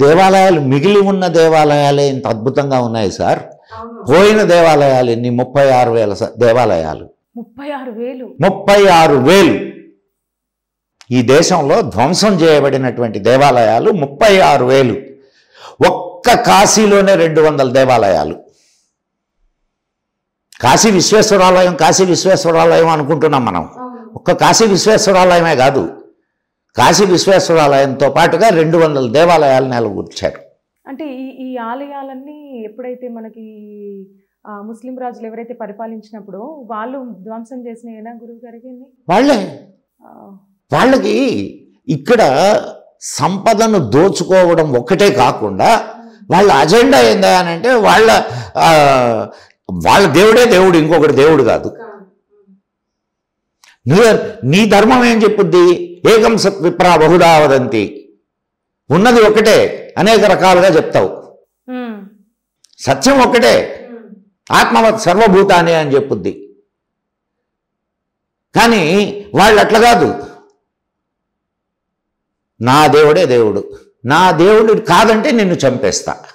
దేవాలయాలు మిగిలి ఉన్న దేవాలయాలే ఇంత అద్భుతంగా ఉన్నాయి సార్. పోయిన దేవాలయాలు ఎన్ని? 36,000 దేవాలయాలు. 36,000 ఈ దేశంలో ధ్వంసం చేయబడినటువంటి దేవాలయాలు 36,000. ఒక్క కాశీలోనే 200 దేవాలయాలు. కాశీ విశ్వేశ్వరాలయం అనుకుంటున్నాం మనం. ఒక్క కాశీ విశ్వేశ్వరాలయమే కాదు, కాశీ విశ్వేశ్వరాలయంతో పాటుగా 200 దేవాలయాలు నెలకొల్పారు. అంటే ఈ ఆలయాలన్నీ ఎప్పుడైతే మనకి ముస్లిం రాజులు ఎవరైతే పరిపాలించినప్పుడు వాళ్ళు ధ్వంసం చేసినాయేనా గురువు గారికి? వాళ్ళకి ఇక్కడ సంపదను దోచుకోవడం ఒక్కటే కాకుండా వాళ్ళ అజెండా ఏందా అని అంటే వాళ్ళ దేవుడే దేవుడు, ఇంకొకటి దేవుడు కాదు. నీ ధర్మం ఏం చెప్పుద్ది? ఏకం సత్ విప్రా బహుదా వదంతి. ఉన్నది ఒకటే, అనేక రకాలుగా చెప్తావు. సత్యం ఒక్కటే, ఆత్మవత్ సర్వభూతాన్ని అని చెప్పుద్ది. కానీ వాళ్ళు అట్లా కాదు. నా దేవుడే దేవుడు, నా దేవుడు కాదంటే నిన్ను చంపేస్తా.